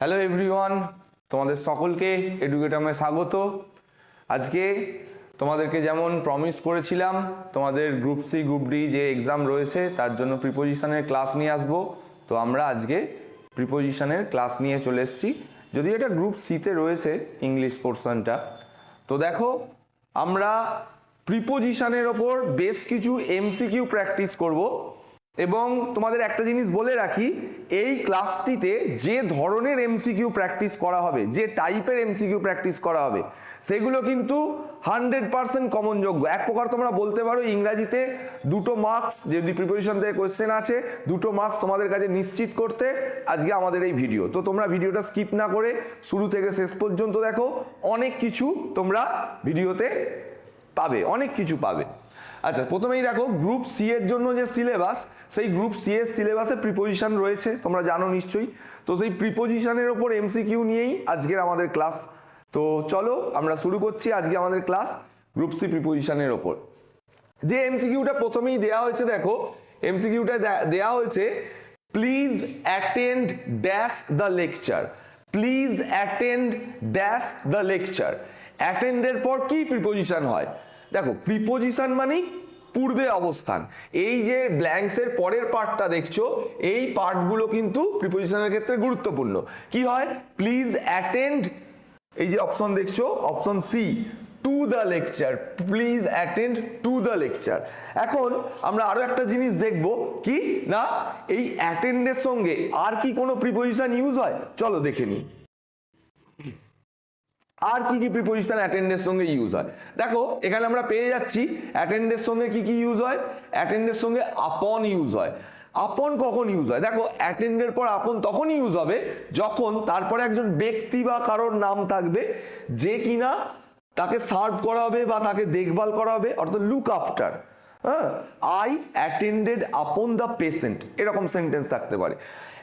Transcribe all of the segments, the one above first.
Hello everyone, তোমাদের সকলকে এডুকেটামে স্বাগত। আজকে তোমাদেরকে যেমন প্রমিস করেছিলাম, তোমাদের গ্রুপ সি গ্রুপ ডি যে এক্সাম রয়েছে তার জন্য প্রিপোজিশনের ক্লাস নিয়ে আসবো। তো আমরা আজকে প্রিপোজিশনের ক্লাস নিয়ে চলে এসেছি, যদি এটা গ্রুপ সিতে রয়েছে ইংলিশ পোর্শনটা। তো দেখো, আমরা প্রিপোজিশনের ওপর বেশ কিছু এমসিকিউ প্র্যাকটিস করব এবং তোমাদের একটা জিনিস বলে রাখি, এই ক্লাসটিতে যে ধরনের এমসিকিউ প্র্যাকটিস করা হবে, যে টাইপের এমসিকিউ প্র্যাকটিস করা হবে, সেগুলো কিন্তু 100% কমনযোগ্য। এক প্রকার তোমরা বলতে পারো ইংরাজিতে 2 মার্কস, যদি প্রিপোজিশন থেকে কোয়েশ্চেন আছে 2 মার্কস তোমাদের কাছে নিশ্চিত করতে আজকে আমাদের এই ভিডিও। তো তোমরা ভিডিওটা স্কিপ না করে শুরু থেকে শেষ পর্যন্ত দেখো, অনেক কিছু তোমরা ভিডিওতে পাবে, অনেক কিছু পাবে। আচ্ছা, প্রথমেই দেখো গ্রুপ সি এর জন্য যে সিলেবাস, সেই গ্রুপ সি এর সিলেবাসে প্রিপোজিশন রয়েছে, তোমরা জানো নিশ্চয়ই। তো সেই প্রিপোজিশনের ওপর এমসিকিউ নিয়েই আজকের আমাদের ক্লাস। তো চলো আমরা শুরু করছি আজকে আমাদের ক্লাস গ্রুপ সি প্রিপোজিশনের ওপর। যে এমসিকিউটা প্রথমেই দেওয়া হয়েছে, দেখো এমসিকিউটা দেওয়া হয়েছে, please attend dash the lecture. Please attend dash the lecture. অ্যাটেন্ডের পর কি প্রিপোজিশন হয়? দেখো, প্রিপোজিশন মানেই পূর্বে অবস্থান। এই যে ব্ল্যাঙ্কসের পরের পার্টটা দেখছো, এই পার্টগুলো কিন্তু প্রিপোজিশনের ক্ষেত্রে গুরুত্বপূর্ণ। কি হয়? প্লিজ অ্যাটেন্ড, এই যে অপশন দেখছো, option C, to the lecture. Please attend to the lecture. এখন আমরা আরো একটা জিনিস দেখব, কি না এই অ্যাটেন্ডের সঙ্গে আর কি কোনো প্রিপোজিশন ইউজ হয়, চলো দেখে নিই। আর কি কি প্রিপোজিশন অ্যাটেন্ডের সঙ্গে ইউজ হয়। দেখো এখানে আমরা পেয়ে যাচ্ছি অ্যাটেন্ডের সঙ্গে কি কি ইউজ হয়। অ্যাটেন্ডের সঙ্গে আপন ইউজ হয়। আপন কখন ইউজ হয়? দেখো, অ্যাটেন্ডের পর আপন তখনই ইউজ হবে যখন তারপরে একজন ব্যক্তি বা কারোর নাম থাকবে, যে কিনা তাকে সার্ভ করা হবে বা তাকে দেখভাল করা হবে, অর্থাৎ লুক আফটার। হ্যাঁ, I attended upon the patient, এরকম সেন্টেন্স থাকতে পারে।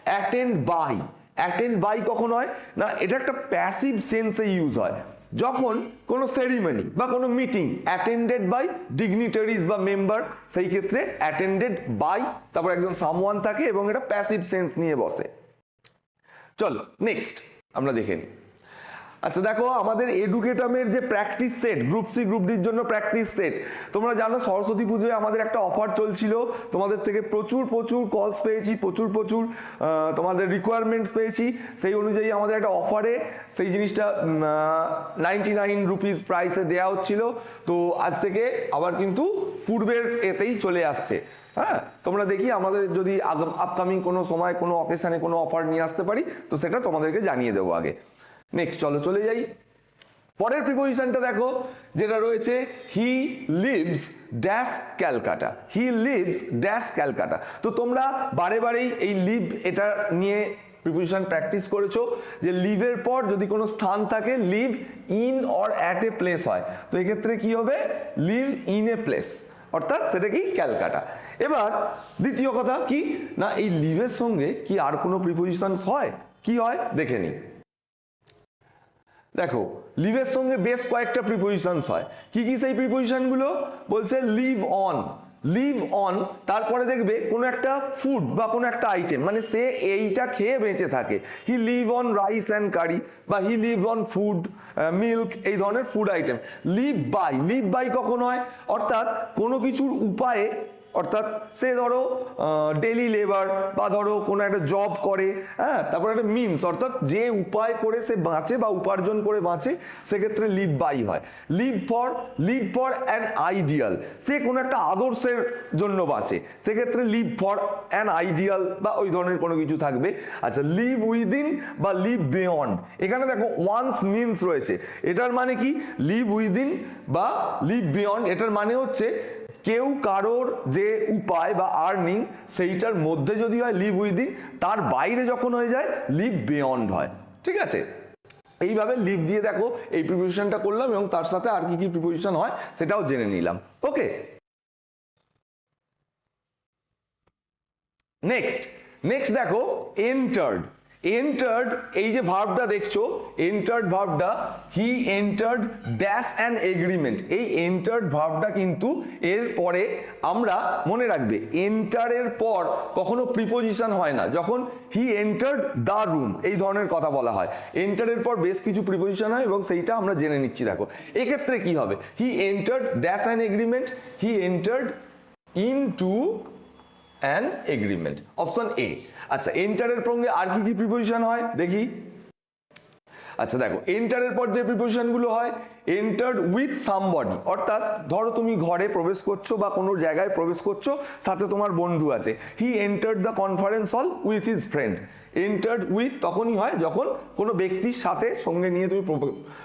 অ্যাটেন্ড বাই, অ্যাটেন্ড বাই কখন হয় না, এটা একটা প্যাসিভ সেন্সে ইউজ হয় যখন কোনো সেরিমনি বা কোনো মিটিং অ্যাটেন্ডেড বাই ডিগনিটারিজ বা মেম্বার, সেই ক্ষেত্রে অ্যাটেন্ডেড বাই তারপর একজন সামওয়ান থাকে এবং এটা প্যাসিভ সেন্স নিয়ে বসে। চলো নেক্সট আমরা দেখে নিই। আচ্ছা দেখো, আমাদের এডুকেটামের যে practice set, group C group ডির জন্য প্র্যাকটিস সেট, তোমরা জানো সরস্বতী পুজোয় আমাদের একটা অফার চলছিল। তোমাদের থেকে প্রচুর কলস পেয়েছি, প্রচুর তোমাদের রিকোয়ারমেন্টস পেয়েছি। সেই অনুযায়ী আমাদের একটা অফারে সেই জিনিসটা 99 রুপিস প্রাইসে দেওয়া হচ্ছিল। তো আজ থেকে আবার কিন্তু পূর্বের এতেই চলে আসছে। হ্যাঁ, তোমরা দেখি আমাদের যদি আপকামিং কোনো সময় কোনো অকেশনে কোনো অফার নিয়ে আসতে পারি, তো সেটা তোমাদেরকে জানিয়ে দেবো আগে। নেক্সট চলো চলে যাই। পরের প্রিপোজিশনটা দেখো, যেটা রয়েছে, he lives dash Calcutta. He lives dash Calcutta. তো তোমরা বারেই এই লিভ এটা নিয়ে প্রিপোজিশন প্র্যাকটিস করেছো, যে লিভের পর যদি কোনো স্থান থাকে, live in or at a place হয়, তো এক্ষেত্রে কি হবে? লিভ ইন এ প্লেস, অর্থাৎ সেটা কি ক্যালকাটা। এবার দ্বিতীয় কথা কি না, এই লিভের সঙ্গে কি আর কোনো প্রিপোজিশন হয়? কি হয় দেখে নিই। দেখো, লিভের সঙ্গে বেশ কয়েকটা প্রিপোজিশনস হয়। কি কি সেই প্রিপোজিশনগুলো? বলছে লিভ অন। লিভ অন, তারপরে দেখবে কোনো একটা ফুড বা কোনো একটা আইটেম, মানে সে এইটা খেয়ে বেঁচে থাকে। He live on rice and curry, বা he live on food milk, এই ধরনের food item. Live by, live by কখন হয়? অর্থাৎ কোনো কিছুর উপায়ে, অর্থাৎ সে ধরো ডেলি লেবার বা ধরো কোনো একটা জব করে, হ্যাঁ, তারপর একটা মিনস, অর্থাৎ যে উপায় করে সে বাঁচে বা উপার্জন করে বাঁচে, সেক্ষেত্রে লিভ বাই হয়। লিভ ফর অ্যান আইডিয়াল, সে কোনো একটা আদর্শের জন্য বাঁচে, সেক্ষেত্রে লিভ ফর অ্যান আইডিয়াল বা ওই ধরনের কোনো কিছু থাকবে। আচ্ছা, লিভ উইদিন বা লিভ বিয়ন্ড, এখানে দেখো ওয়ান্স মিনস রয়েছে। এটার মানে কি? লিভ উইদিন বা লিভ বিয়ন্ড, এটার মানে হচ্ছে কেউ কারোর যে উপায় বা আর্নিং, সেইটার মধ্যে যদি হয় লিভ উইদিন, তার বাইরে যখন হয়ে যায় লিভ বিয়ন্ড হয়। ঠিক আছে, এইভাবে লিভ দিয়ে দেখো এই প্রিপোজিশনটা করলাম এবং তার সাথে আর কি কি প্রিপোজিশন হয় সেটাও জেনে নিলাম। ওকে, নেক্সট দেখো, এন্টার্ড। এন্টার্ড, এই যে ভার্বটা দেখছো, এন্টার্ড ভার্বটা, he entered dash an agreement, এই এন্টার্ড ভার্বটা কিন্তু এর পরে আমরা মনে রাখবে এন্টারের পর কখনো প্রিপোজিশন হয় না। যখন হি এন্টার্ড দ্য রুম এই ধরনের কথা বলা হয়, এন্টারের পর বেশ কিছু প্রিপোজিশন হয় এবং সেইটা আমরা জেনে নিচ্ছি। দেখো এক্ষেত্রে কি হবে, হি entered dash an agreement, he entered into an agreement, option A. আচ্ছা এন্টারের সঙ্গে আর কি কি প্রিপোজিশন হয় দেখি। আচ্ছা দেখো এন্টারের পর যে প্রিপোজিশনগুলো হয়, এন্টার্ড উইথ সামবডি, অর্থাৎ ধরো তুমি ঘরে প্রবেশ করছো বা কোনো জায়গায় প্রবেশ করছো, সাথে তোমার বন্ধু আছে, he entered the conference hall with his friend. Entered with তখনই হয় যখন কোনো ব্যক্তির সাথে সঙ্গে নিয়ে তুমি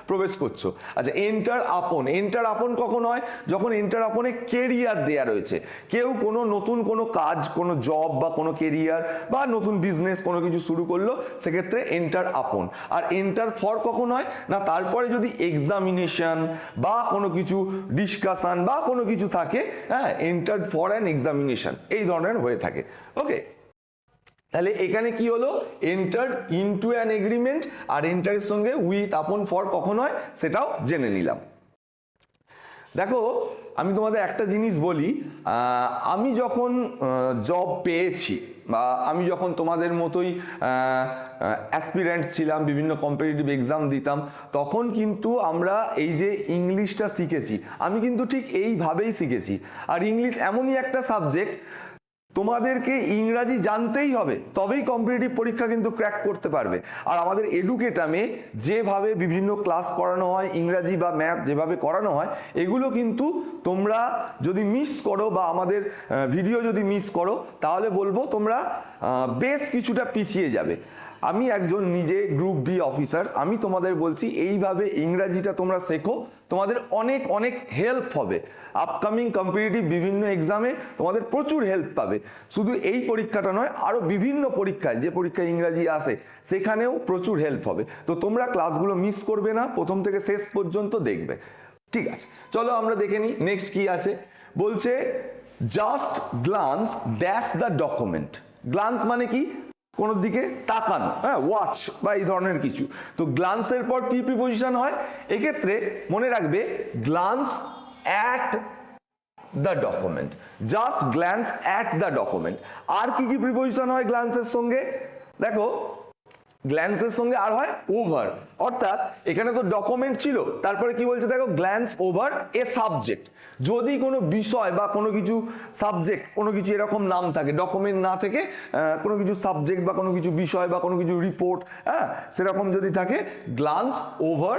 প্রবেশ করছো। আচ্ছা এন্টার আপন, এন্টার আপন কখন হয়, যখন এন্টার আপনে কেরিয়ার দেয়া রয়েছে, কেউ কোনো নতুন কোনো কাজ, কোনো জব বা কোনো কেরিয়ার বা নতুন বিজনেস কোনো কিছু শুরু করলো, সেক্ষেত্রে এন্টার আপন। আর এন্টার ফর কখন হয় না, তারপরে যদি এক্সামিনেশন বা কোনো কিছু ডিসকাশন বা কোনো কিছু থাকে, হ্যাঁ এন্টার ফর অ্যান এক্সামিনেশন এই ধরনের হয়ে থাকে। ওকে, তাহলে এখানে কি হলো, এন্টার্ড ইনটু অ্যান এগ্রিমেন্ট, আর এন্টারের সঙ্গে উইথ আপন ফর কখন হয় সেটাও জেনে নিলাম। দেখো আমি তোমাদের একটা জিনিস বলি, আমি যখন জব পেয়েছি বা আমি যখন তোমাদের মতোই অ্যাসপিরেন্ট ছিলাম, বিভিন্ন কম্পিটিটিভ এক্সাম দিতাম, তখন কিন্তু আমরা এই যে ইংলিশটা শিখেছি, আমি কিন্তু ঠিক এইভাবেই শিখেছি। আর ইংলিশ এমনই একটা সাবজেক্ট, তোমাদেরকে ইংরাজি জানতেই হবে, তবেই কম্পিটিটিভ পরীক্ষা কিন্তু ক্র্যাক করতে পারবে। আর আমাদের এডুকেটামে যেভাবে বিভিন্ন ক্লাস করানো হয়, ইংরাজি বা ম্যাথ যেভাবে করানো হয়, এগুলো কিন্তু তোমরা যদি মিস করো বা আমাদের ভিডিও যদি মিস করো, তাহলে বলবো তোমরা বেশ কিছুটা পিছিয়ে যাবে। আমি একজন নিজে গ্রুপ বি অফিসার, আমি তোমাদের বলছি এইভাবে ইংরাজিটা তোমরা শেখো, তোমাদের অনেক অনেক হেল্প হবে। আপকামিং কম্পিটিটিভ বিভিন্ন এক্সামে তোমাদের প্রচুর হেল্প পাবে। শুধু এই পরীক্ষাটা নয়, আরও বিভিন্ন পরীক্ষায়, যে পরীক্ষায় ইংরাজি আসে সেখানেও প্রচুর হেল্প হবে। তো তোমরা ক্লাসগুলো মিস করবে না, প্রথম থেকে শেষ পর্যন্ত দেখবে। ঠিক আছে, চলো আমরা দেখে নিই নেক্সট কি আছে। বলছে just glance dash the document. Glance মানে কি, কোন দিকে তাকানো, হ্যাঁ ওয়াচ বা এই ধরনের কিছু। তো গ্লান্সের পর কি প্রিপোজিশন হয়, এক্ষেত্রে মনে রাখবে glance at the document, just glance at the document. আর কি কি প্রিপোজিশন হয় গ্ল্যান্সের সঙ্গে, দেখো গ্ল্যান্সের সঙ্গে আর হয় ওভার, অর্থাৎ এখানে তো ডকুমেন্ট ছিল, তারপরে কি বলছে দেখো, গ্ল্যান্স ওভার এ সাবজেক্ট। যদি কোনো বিষয় বা কোনো কিছু সাবজেক্ট, কোনো কিছু এরকম নাম থাকে, ডকুমেন্ট না থেকে কোনো কিছু সাবজেক্ট বা কোনো কিছু বিষয় বা কোনো কিছু রিপোর্ট, হ্যাঁ সেরকম যদি থাকে, গ্লান্স ওভার,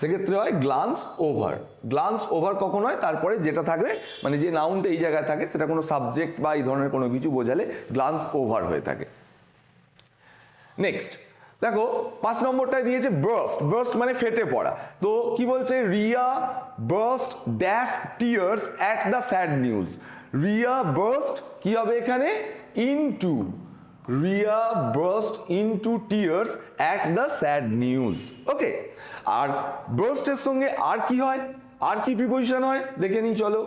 সেক্ষেত্রে হয় গ্লান্স ওভার। গ্লান্স ওভার কখন হয়, তারপরে যেটা থাকবে মানে যে নাউনটা এই জায়গায় থাকে সেটা কোনো সাবজেক্ট বা এই ধরনের কোনো কিছু বোঝালে গ্লান্স ওভার হয়ে থাকে। নেক্সট দেখো 5 নম্বরটায় দিয়েছে বার্স্ট। বার্স্ট মানে ফেটে পড়া। তো কি বলছে, Riya burst dash tears at the sad news. Riya burst কি হবে এখানে, into, Riya burst into tears at the sad news. Okay, আর বার্স্টের সঙ্গে আর কি হয়, আর কি প্রিপোজিশন হয় দেখে নিই চলো।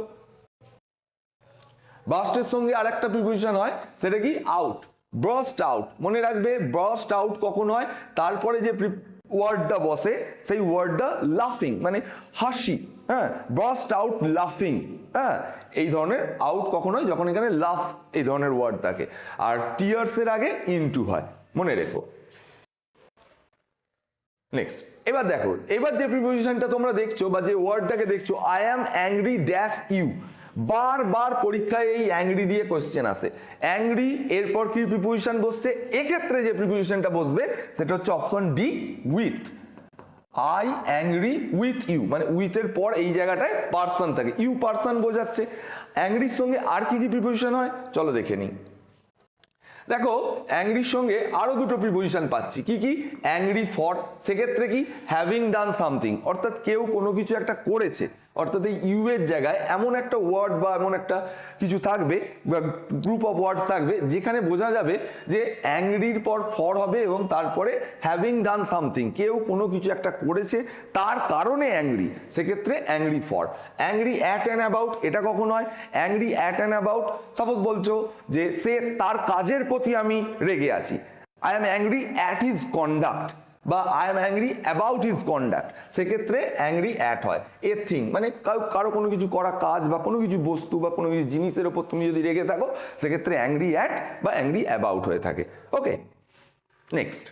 বার্স্টের সঙ্গে আর একটা প্রিপোজিশন হয়, সেটা কি, আউট। বার্স্ট আউট, মনে রাখবে বার্স্ট আউট কখন হয়, তারপরে যে ওয়ার্ডটা বসে সেই ওয়ার্ডটা লাফিং মানে হাসি, হ্যাঁ বার্স্ট আউট লাফিং, হ্যাঁ এই ধরনের আউট কখন হয়, যখন এখানে লাফ এই ধরনের ওয়ার্ড থাকে। আর টিয়ার্সের আগে ইনটু হয়, মনে রেখো। নেক্সট এবার দেখো, এবার যে প্রিপোজিশনটা তোমরা দেখছো বা যে ওয়ার্ডটাকে দেখছো, I am angry dash you. বারবার পরীক্ষায় এই অ্যাংরি দিয়ে কোশ্চেন আসে। অ্যাংরি এরপর কি প্রিপোজিশন বসছে, এক্ষেত্রে যে প্রিপোজিশনটা বসবে সেটা হচ্ছে option D, with. I angry with you, মানে উইথের পর এই জায়গাটায় পার্সন থাকে, ইউ পার্সন বোঝাচ্ছে। অ্যাংরির সঙ্গে আর কি কি প্রিপোজিশন হয় চলো দেখে নিই। দেখো অ্যাংরির সঙ্গে আরো দুটো প্রিপোজিশন পাচ্ছি, কি কি, অ্যাংরি ফর, সেক্ষেত্রে কি, হ্যাভিং ডান সামথিং, অর্থাৎ কেউ কোনো কিছু একটা করেছে, অর্থাৎ এই ইউ এর জায়গায় এমন একটা ওয়ার্ড বা এমন একটা কিছু থাকবে বা গ্রুপ অফ ওয়ার্ডস থাকবে যেখানে বোঝা যাবে যে অ্যাংরির পর ফর হবে এবং তারপরে হ্যাভিং ডান সামথিং, কেউ কোনো কিছু একটা করেছে তার কারণে অ্যাংরি, সেক্ষেত্রে angry for. Angry at and about, এটা কখন হয়, angry at and about, suppose বলছো যে সে তার কাজের প্রতি আমি রেগে আছি, I am angry at his conduct বা I am angry about his conduct, সেক্ষেত্রে অ্যাংরি অ্যাট হয়। এ থিং মানে কারো কোনো কিছু করা কাজ বা কোনো কিছু বস্তু বা কোনো কিছু জিনিসের ওপর তুমি যদি রেগে থাকো সেক্ষেত্রে অ্যাংরি অ্যাট বা অ্যাংরি অ্যাবাউট হয়ে থাকে। ওকে, নেক্সট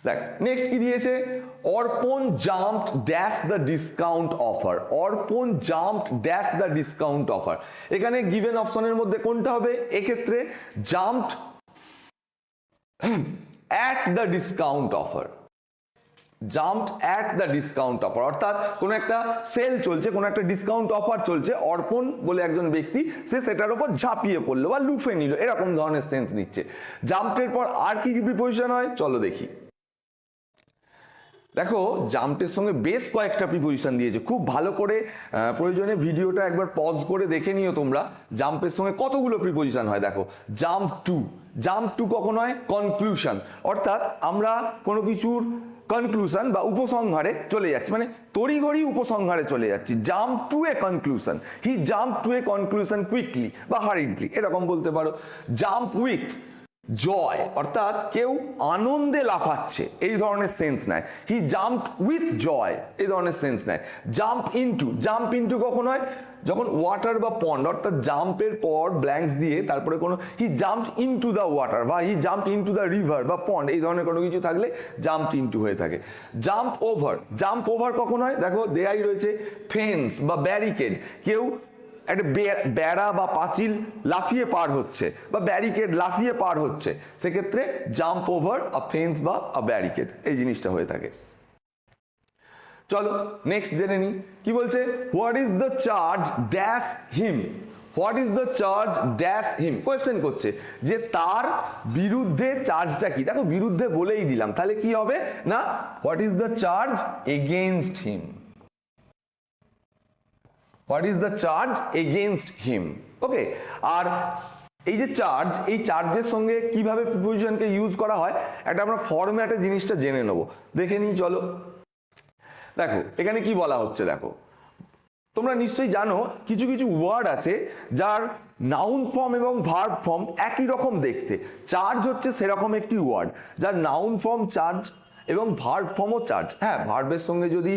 দেখ নেক্সট কি দিয়েছে, Arpan jumped dash the discount offer. Arpan jumped dash the discount offer, এখানে গিভেন অপশনের মধ্যে কোনটা হবে, এক্ষেত্রে jumped at the discount offer. Jumped at the discount offer অর্থাৎ কোনো একটা সেল চলছে, কোনো একটা ডিসকাউন্ট অফার চলছে, অর্পণ বলে একজন ব্যক্তি সে সেটার উপর ঝাঁপিয়ে পড়লো বা লুফে নিল, এরকম ধরনের সেন্স নিচ্ছে। জাম্পটের পর আর কি কি প্রিপোজিশন হয় চলো দেখি। দেখো জাম্পের সঙ্গে বেশ কয়েকটা প্রিপোজিশন দিয়েছে, খুব ভালো করে প্রয়োজনে ভিডিওটা একবার পজ করে দেখে নিও তোমরা জাম্পের সঙ্গে কতগুলো প্রিপোজিশন হয়। দেখো জাম্প টু, জাম্প টু কখন হয়, কনক্লুশন অর্থাৎ আমরা কোনো কিছুর কনক্লুশন বা উপসংহারে চলে যাচ্ছি, মানে তড়িঘড়ি উপসংহারে চলে যাচ্ছি। Jump to A conclusion, he jump to A conclusion quickly বা হারিডলি, এরকম বলতে পারো। জাম্প উইথ জয় অর্থাৎ কেউ আনন্দে লাফাচ্ছে, এই ধরনের সেন্স নেয়। হি জাম্পড উইথ জয়, এই ধরনের সেন্স নেয়। জাম্প ইনটু, জাম্প ইনটু কখন হয়, যখন ওয়াটার বা পন্ড অর্থাৎ জাম্পের পর ব্ল্যাঙ্কস দিয়ে তারপরে কোনো he jumped into the water বা he jumped into the river বা পন্ড, এই ধরনের কোনো কিছু থাকলে জাম্পড ইনটু হয়ে থাকে। জাম্প ওভার, জাম্প ওভার কখন হয়, দেখো দেয়াই রয়েছে ফেন্স বা ব্যারিকেড, কেউ একটা বেড়া বা পাঁচিল লাফিয়ে পার হচ্ছে বা ব্যারিকেড লাফিয়ে পার হচ্ছে, সেক্ষেত্রে জাম্প ওভার আ ফেন্স বা আ ব্যারিকেড, এই জিনিসটা হয়ে থাকে। চলো নেক্সট জেনে নি কি বলছে, what is the charge dash him. What is the charge dash him, question করছে যে তার বিরুদ্ধে চার্জটা কি। দেখো বিরুদ্ধে বলেই দিলাম, তাহলে কি হবে না, what is the charge against him. What is the charge against him. Okay, আর এই যে চার্জ, এই চার্জের সঙ্গে কিভাবে প্রিপোজিশনকে ইউজ করা হয় একটা আমরা ফরম্যাটে জিনিসটা জেনে নেব, দেখে নিই চলো। দেখো এখানে কি বলা হচ্ছে, দেখো তোমরা নিশ্চয়ই জানো কিছু কিছু ওয়ার্ড আছে যার নাউন ফর্ম এবং ভার্ব ফর্ম একই রকম দেখতে। চার্জ হচ্ছে সেরকম একটি ওয়ার্ড যার নাউন ফর্ম চার্জ এবং ভার্ব ফর্মও চার্জ। হ্যাঁ, ভার্বের সঙ্গে যদি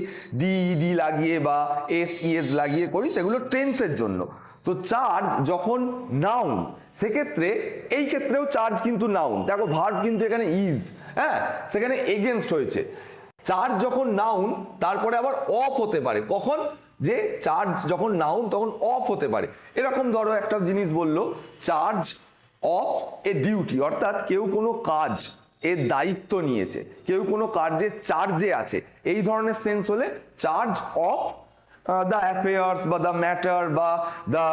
ডি লাগিয়ে বা এস লাগিয়ে করি সেগুলো টেন্সের জন্য। তো চার্জ যখন নাউন, সেক্ষেত্রে এই ক্ষেত্রেও চার্জ কিন্তু নাউন। দেখো ভার্ব কিন্তু এখানে ইজ, হ্যাঁ সেখানে এগেনস্ট হয়েছে। চার্জ যখন নাউন তারপরে আবার অফ হতে পারে, কখন, যে চার্জ যখন নাউন তখন অফ হতে পারে। এরকম ধরো একটা জিনিস বললো চার্জ অফ এ ডিউটি, অর্থাৎ কেউ কোনো কাজ এর দায়িত্ব নিয়েছে, কেউ কোনো কার্যের চার্জে আছে, এই ধরনের সেন্স হলে চার্জ অফ দ্য অ্যাফেয়ার্স বা দ্য ম্যাটার বা দ্য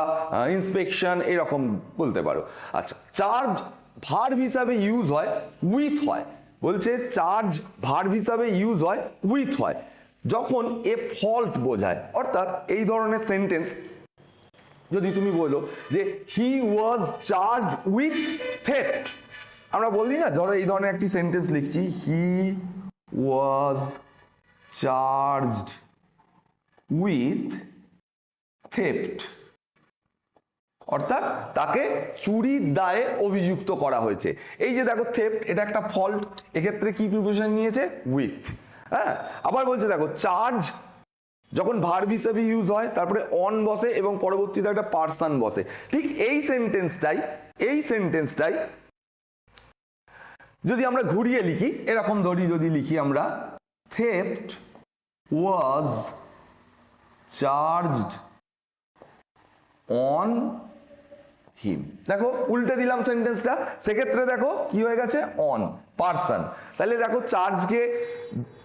ইন্সপেকশন, এরকম বলতে পারো। আচ্ছা, চার্জ ভার্ব হিসাবে ইউজ হয় উইথ হয়, বলছে চার্জ ভার্ব হিসাবে ইউজ হয় উইথ হয় যখন এ ফল্ট বোঝায়। অর্থাৎ এই ধরনের সেন্টেন্স যদি তুমি বলো যে হি ওয়াজ চার্জ উইথ থেফট, আমরা বলি না, ধরো এই ধরনের একটি সেন্টেন্স লিখছি, হি ওয়াজ চার্জড উইথ থেফট, অর্থাৎ তাকে চুরির দায়ে অভিযুক্ত করা হয়েছে। এই যে দেখো থেফট, এটা একটা ফল্ট, এক্ষেত্রে কি প্রিপোজিশন নিয়েছে, উইথ। হ্যাঁ, আবার বলছে দেখো চার্জ যখন ভার্ব হিসেবে ইউজ হয় তারপরে অন বসে এবং পরবর্তীতে একটা পার্সন বসে। ঠিক এই সেন্টেন্সটাই যদি আমরা ঘুরিয়ে লিখি, এরকম ধরি যদি লিখি আমরা, theft was charged on him. দেখো উল্টে দিলাম সেন্টেন্সটা, সেক্ষেত্রে দেখো কি হয়ে গেছে, অন পার্সন। তাহলে দেখো চার্জকে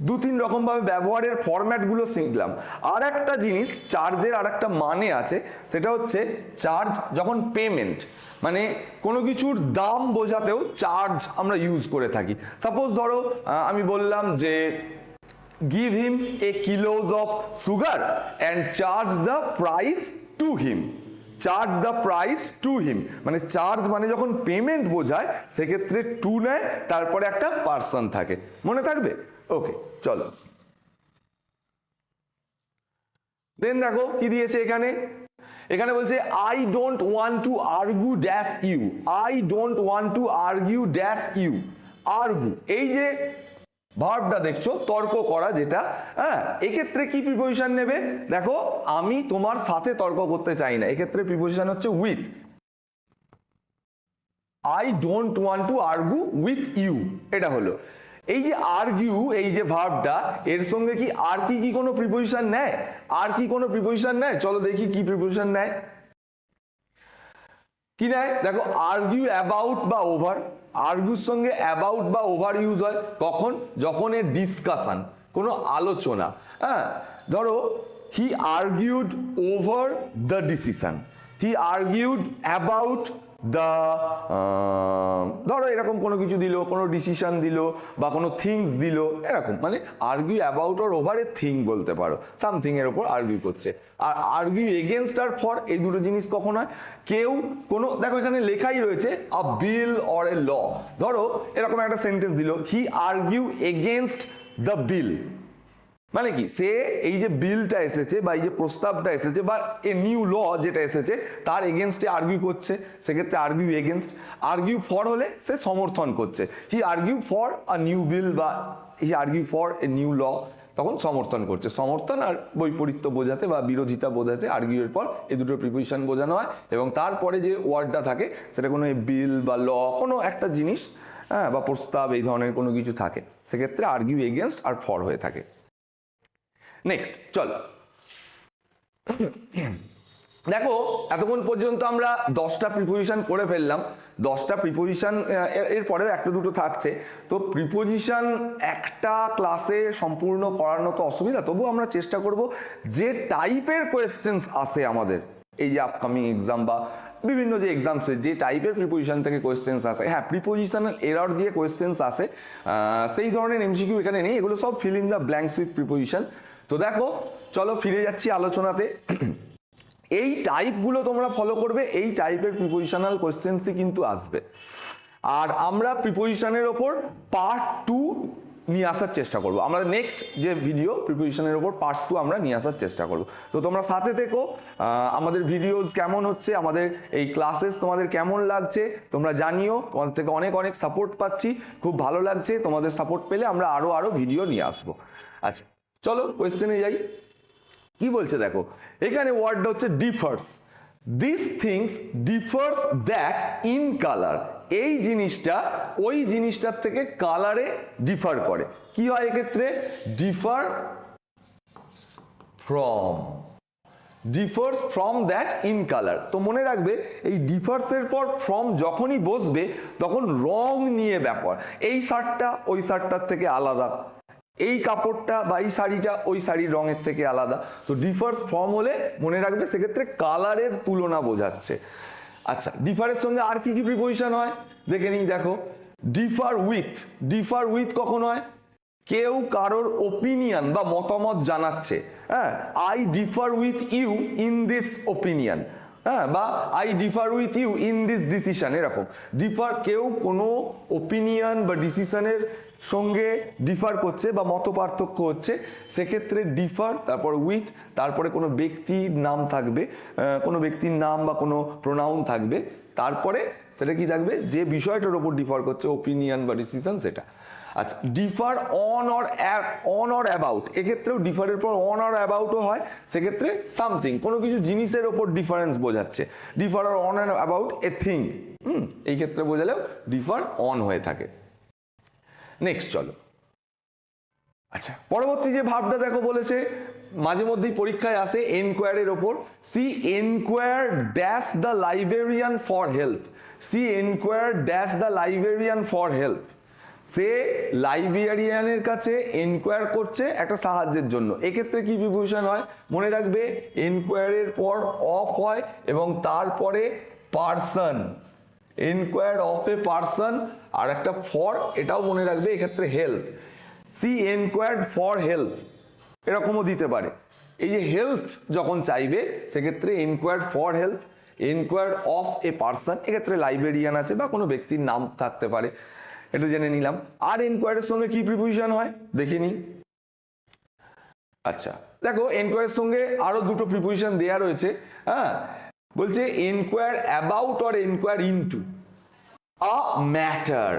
দু তিন রকম ভাবে ব্যবহারের ফরম্যাট গুলো শিখলাম। আর একটা জিনিস চার্জের আর একটা মানে আছে, সেটা হচ্ছে চার্জ যখন পেমেন্ট, মানে কোনো কিছুর দাম বোঝাতেও চার্জ আমরা ইউজ করে থাকি। সাপোজ ধরো আমি বললাম যে give him A কিলোজ of sugar and charge the price to him. Charge the price to him মানে চার্জ মানে যখন পেমেন্ট বোঝায় সেক্ষেত্রে টু নেয়, তারপরে একটা পার্সন থাকে, মনে থাকবে। ওকে চলো দেন দেখো কি দিয়েছে এখানে, এখানে বলছে I don't want to argue dash you, I don't want to argue dash you, argue এই যে ভার্বটা দেখছো তর্ক করা যেটা, হ্যাঁ এক্ষেত্রে কি প্রিপোজিশন নেবে দেখো, আমি তোমার সাথে তর্ক করতে চাই না, এক্ষেত্রে প্রিপোজিশন হচ্ছে with. I don't want to argue with you, এটা হলো। এই যে আর্গিউ এই যে ভার্বটা, এর সঙ্গে কি আর কি কোনো প্রিপোজিশন নেয়? আর কি কোনো প্রিপোজিশন নেয়? চলো দেখি কি প্রিপোজিশন নেয়। কি নেয় দেখো, আর্গিউ অ্যাবাউট বা ওভার। আর্গুর সঙ্গে অ্যাবাউট বা ওভার ইউজ হয় কখন? যখন এর ডিসকাশন, কোনো আলোচনা। হ্যাঁ ধরো he argued over the decision, he argued about the, ধরো এরকম কোনো কিছু দিল, কোনো ডিসিশন দিল বা কোনো থিংস দিল, এরকম মানে আর্গিউ অ্যাবাউট আর ওভার এ থিং বলতে পারো, সামথিং এর উপর আর্গিউ করছে। আর আর্গিউ এগেনস্ট আর ফর এই দুটো জিনিস কখন হয়? কেউ কোনো, দেখো এখানে লেখাই রয়েছে আ বিল অর এ ল, ধরো এরকম একটা সেন্টেন্স দিল, হি আর্গিউ এগেনস্ট দ্য বিল, মানে কি সে এই যে বিলটা এসেছে বা এই যে প্রস্তাবটা এসেছে বা এ নিউ ল যেটা এসেছে তার এগেনস্টে আর্গিউ করছে, সেক্ষেত্রে আর্গিউ এগেনস্ট। আর্গিউ ফর হলে সে সমর্থন করছে, হি আর্গিউ ফর আ নিউ বিল বা হি আর্গিউ ফর এ নিউ ল, তখন সমর্থন করছে। সমর্থন আর বৈপরীত্য বোঝাতে বা বিরোধিতা বোঝাতে আর্গিউ এর পর এই দুটো প্রিপোজিশন বোঝানো হয়, এবং তারপরে যে ওয়ার্ডটা থাকে সেটা কোনো বিল বা ল, কোনো একটা জিনিস, হ্যাঁ বা প্রস্তাব এই ধরনের কোনো কিছু থাকে, সেক্ষেত্রে আর্গিউ এগেনস্ট আর ফর হয়ে থাকে। নেক্সট চলো দেখো, এতক্ষণ পর্যন্ত আমরা 10টা প্রিপোজিশন করে ফেললাম। 10টা প্রিপোজিশন, এর পরেও একটা দুটো থাকছে, তো প্রিপোজিশন একটা ক্লাসে সম্পূর্ণ করানো তো অসুবিধা, তবুও আমরা চেষ্টা করব যে টাইপের কোয়েশ্চেন্স আসে আমাদের এই যে আপকামিং এক্সাম বা বিভিন্ন যে এক্সামসে যে টাইপের প্রিপোজিশন থেকে কোয়েশ্চেন্স আসে, হ্যাঁ প্রিপোজিশনাল এরর দিয়ে কোয়েশ্চেন্স আসে, সেই ধরনের এমসিকিউ এখানে নেই, এগুলো সব fill in the blanks with preposition. তো দেখো চলো ফিরে যাচ্ছি আলোচনাতে। এই টাইপগুলো তোমরা ফলো করবে, এই টাইপের প্রিপোজিশনাল কোয়েশ্চেন্সই কিন্তু আসবে। আর আমরা প্রিপোজিশনের ওপর পার্ট 2 নিয়ে আসার চেষ্টা করব, আমাদের নেক্সট যে ভিডিও প্রিপোজিশনের ওপর পার্ট 2 আমরা নিয়ে আসার চেষ্টা করব। তো তোমরা সাথে থেকো, আমাদের ভিডিওস কেমন হচ্ছে, আমাদের এই ক্লাসেস তোমাদের কেমন লাগছে তোমরা জানিও, তোমাদের থেকে অনেক অনেক সাপোর্ট পাচ্ছি, খুব ভালো লাগছে, তোমাদের সাপোর্ট পেলে আমরা আরো ভিডিও নিয়ে আসবো। আচ্ছা চলো কোয়েশ্চেনে যাই। কি বলছে দেখো, এখানে ওয়ার্ডটা হচ্ছে differs, this things differs that in colour, এই জিনিসটা ওই জিনিসটার থেকে কালারে ডিফার করে। কি হয় এক্ষেত্রে? Differ from, differs from that in colour. তো মনে রাখবে এই ডিফার্সের পর ফ্রম যখনই বসবে তখন রং নিয়ে ব্যাপার, এই শার্টটা ওই শার্টটার থেকে আলাদা, এই কাপড়টা বা এই শাড়িটা ওই শাড়ির রঙের থেকে আলাদা। তো ডিফার্স ফ্রম হলে মনে রাখবে সেক্ষেত্রে কালারের তুলনা বোঝাচ্ছে। আচ্ছা ডিফারের সঙ্গে আর কি কি প্রিপোজিশন হয় দেখে নিই। দেখো ডিফার উইথ, ডিফার উইথ কখন হয়? কেউ কারোর ওপিনিয়ন বা মতামত জানাচ্ছে, হ্যাঁ I differ with you in this opinion, হ্যাঁ বা I differ with you in this decision, এরকম ডিফার, কেউ কোনো ওপিনিয়ন বা ডিসিশনের সঙ্গে ডিফার করছে বা মত পার্থক্য হচ্ছে, সেক্ষেত্রে ডিফার তারপর উইথ, তারপরে কোনো ব্যক্তির নাম থাকবে, কোনো ব্যক্তির নাম বা কোনো প্রোনাউন থাকবে, তারপরে সেটা কি থাকবে? যে বিষয়টার ওপর ডিফার করছে, ওপিনিয়ন বা ডিসিশন, সেটা। আচ্ছা ডিফার অন অর অ্যাবাউট, এক্ষেত্রেও ডিফারের পর অন অর অ্যাবাউটও হয়, সেক্ষেত্রে সামথিং কোনো কিছু জিনিসের ওপর ডিফারেন্স বোঝাচ্ছে, differ or on about a thing, এই ক্ষেত্রে বোঝালেও ডিফার অন হয়ে থাকে। নেক্সট চলো। আচ্ছা পরবর্তী যে ভাবটা দেখো বলেছে, মাঝে মধ্যেই পরীক্ষায় আসে এনকোয়ারের ওপর, she enquire dash the librarian for help, she enquire dash the librarian for help, সে লাইব্রেরিয়ানের কাছে এনকোয়ার করছে একটা সাহায্যের জন্য, এক্ষেত্রে কি প্রিপোজিশন হয়? মনে রাখবে এনকোয়ারের পর অফ হয় এবং তারপরে person, enquire of a person, আর একটা ফর, এটাও মনে রাখবে এক্ষেত্রে help, she enquired for help, এরকমও দিতে পারে। এই যে হেল্প যখন চাইবে সেক্ষেত্রে enquired for help, enquired of a person, এক্ষেত্রে লাইব্রেরিয়ান আছে বা কোনো ব্যক্তির নাম থাকতে পারে, এটা জেনে নিলাম। আর এনকোয়ারের সঙ্গে কি প্রিপোজিশন হয় দেখে নিই। আচ্ছা দেখো এনকোয়ারের সঙ্গে আরো দুটো প্রিপোজিশন দেয়া রয়েছে। হ্যাঁ, বলছে enquire about or enquire into a matter,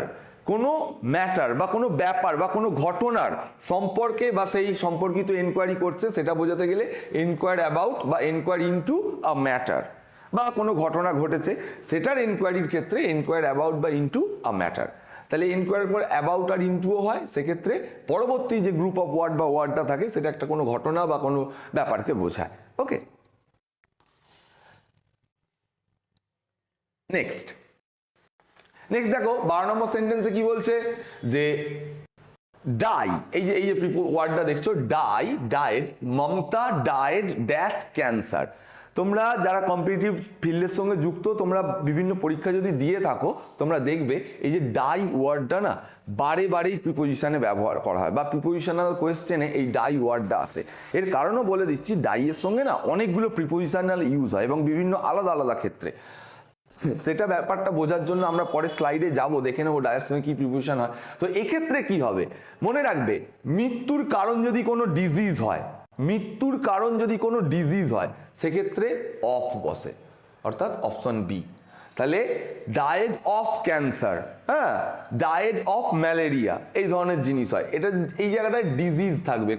কোনো ম্যাটার বা কোনো ব্যাপার বা কোনো ঘটনার সম্পর্কে বা সেই সম্পর্কিত এনকোয়ারি করছে, সেটা বোঝাতে গেলে এনকোয়ার অ্যাবাউট বা এনকোয়ার ইনটু আ ম্যাটার, বা কোনো ঘটনা ঘটেছে সেটার এনকোয়ারির ক্ষেত্রে এনকোয়ার অ্যাবাউট বা ইনটু আ ম্যাটার। তাহলে এনকোয়ারির পর অ্যাবাউট আর ইনটুও হয়, সেক্ষেত্রে পরবর্তী যে গ্রুপ অফ ওয়ার্ড বা ওয়ার্ডটা থাকে সেটা একটা কোনো ঘটনা বা কোনো ব্যাপারকে বোঝায়। ওকে, নেক্সট দেখো 12 নম্বর সেন্টেন্সে কি বলছে যে ডাই, এই যে ওয়ার্ডটা দেখছো die, died, Mamata died dash cancer. তোমরা যারা কম্পিটিটিভ ফিল্ডের সঙ্গে যুক্ত, তোমরা বিভিন্ন পরীক্ষা যদি দিয়ে থাকো, তোমরা দেখবে এই যে ডাই ওয়ার্ডটা না বারে বারেই প্রিপোজিশনে ব্যবহার করা হয়, বা প্রিপোজিশনাল কোয়েশ্চেনে এই ডাই ওয়ার্ডটা আসে। এর কারণও বলে দিচ্ছি, ডাইয়ের সঙ্গে না অনেকগুলো প্রিপোজিশনাল ইউজ হয় এবং বিভিন্ন আলাদা আলাদা ক্ষেত্রে। সেটা ব্যাপারটা বোঝার জন্য আমরা পরে স্লাইডে যাব, দেখে নেবো ডায়ের সঙ্গে কি প্রিপোজিশন হয়। তো এক্ষেত্রে কি হবে মনে রাখবে, মৃত্যুর কারণ যদি কোনো ডিজিজ হয়, মৃত্যুর কারণ যদি কোনো ডিজিজ হয়, সেক্ষেত্রে অফ বসে, অর্থাৎ অপশন বি। তাহলে ডায়েড অফ ক্যান্সার, হ্যাঁ, ডায়েড অফ ম্যালেরিয়া, এই ধরনের জিনিস হয়। এটা এই জায়গাটায় ডিজিজ থাকবে,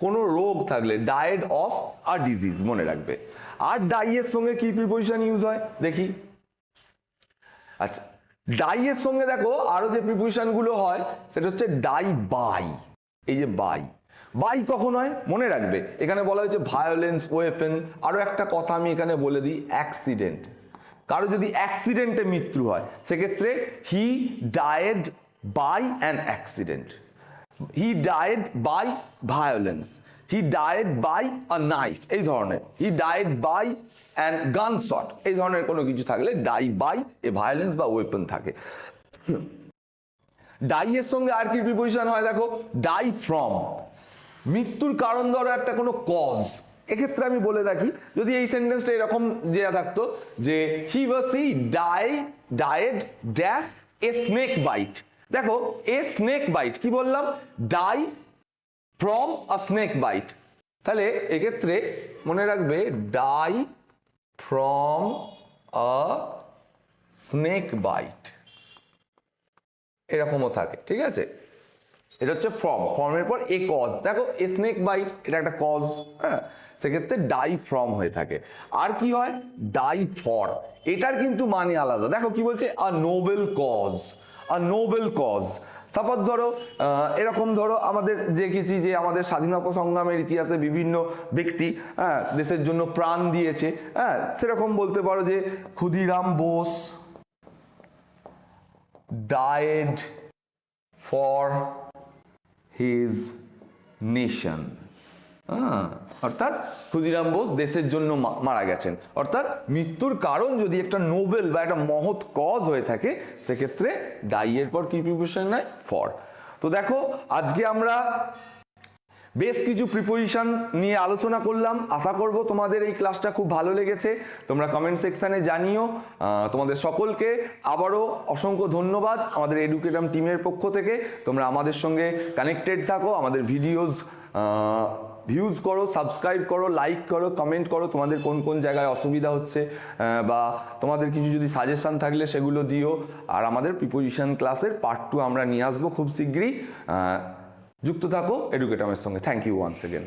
কোনো রোগ থাকলে ডায়েড অফ আর ডিজিজ মনে রাখবে। আর ডাইয়ের সঙ্গে কি প্রিপোজিশন ইউজ হয় দেখি। আচ্ছা, ডাইয়ের সঙ্গে দেখো আরো যে প্রিপোজিশন গুলো হয় সেটা হচ্ছে ডাই বাই। এই যে বাই কখন হয় মনে রাখবে, এখানে বলা হয়েছে ভায়োলেন্স, ওয়েপেন। আরো একটা কথা আমি এখানে বলে দিই, অ্যাক্সিডেন্ট। কারো যদি অ্যাক্সিডেন্টে মৃত্যু হয়, সেক্ষেত্রে he died by an accident, he died by violence, he died by a knife, এই ধরনের, he died by an gunshot, এই ধরনের কোনো কিছু থাকলে ডাই বাই এ ভায়োলেন্স বা ওয়েপন থাকে। ডাইয়ের সঙ্গে আর কি প্রিপোজিশন হয় দেখো, ডাই ফ্রম, মৃত্যুর কারণ ধরো একটা কোনো কজ। এক্ষেত্রে আমি বলে রাখি, যদি এই সেন্টেন্সটা এরকম দেয়া থাকতো যে হি বা she died dash a snake bite, দেখো এ স্নেক বাইট কি বললাম, die from a snake bite. তাহলে এক্ষেত্রে মনে রাখবে die from a snake bite, এরকমও থাকে, ঠিক আছে। এটা হচ্ছে ফর্মের পর এ কজ, দেখো এ স্নেক বাইট এটা একটা কজ, হ্যাঁ, সেক্ষেত্রে ডাই ফ্রম হয়ে থাকে। আর কি হয়, ডাই ফর, এটার কিন্তু মানে আলাদা। দেখো কি বলছে, a noble cause, a noble cause. Suppose ধরো এরকম ধরো আমাদের দেখেছি যে আমাদের স্বাধীনতা সংগ্রামের ইতিহাসে বিভিন্ন ব্যক্তি, হ্যাঁ, দেশের জন্য প্রাণ দিয়েছে, হ্যাঁ, সেরকম বলতে পারো যে Khudiram Bose died for his nation, অর্থাৎ ক্ষুদিরাম বোস দেশের জন্য মারা গেছেন। অর্থাৎ মৃত্যুর কারণ যদি একটা নোবেল বা একটা মহৎ কজ হয়ে থাকে, সেক্ষেত্রে ডাইয়ের পর কি প্রিপোজিশন নেয়, ফর। তো দেখো আজকে আমরা বেশ কিছু প্রিপোজিশন নিয়ে আলোচনা করলাম। আশা করব তোমাদের এই ক্লাসটা খুব ভালো লেগেছে। তোমরা কমেন্ট সেকশানে জানিও। তোমাদের সকলকে আবারও অসংখ্য ধন্যবাদ আমাদের এডুকেটাম টিমের পক্ষ থেকে। তোমরা আমাদের সঙ্গে কানেক্টেড থাকো, আমাদের ভিউজ করো, সাবস্ক্রাইব করো, লাইক করো, কমেন্ট করো, তোমাদের কোন কোন জায়গায় অসুবিধা হচ্ছে বা তোমাদের কিছু যদি সাজেশন থাকলে সেগুলো দিও। আর আমাদের প্রিপোজিশন ক্লাসের পার্ট 2 আমরা নিয়ে আসবো খুব শীঘ্রই। যুক্ত থাকো এডুকেটামের সঙ্গে। Thank you once again.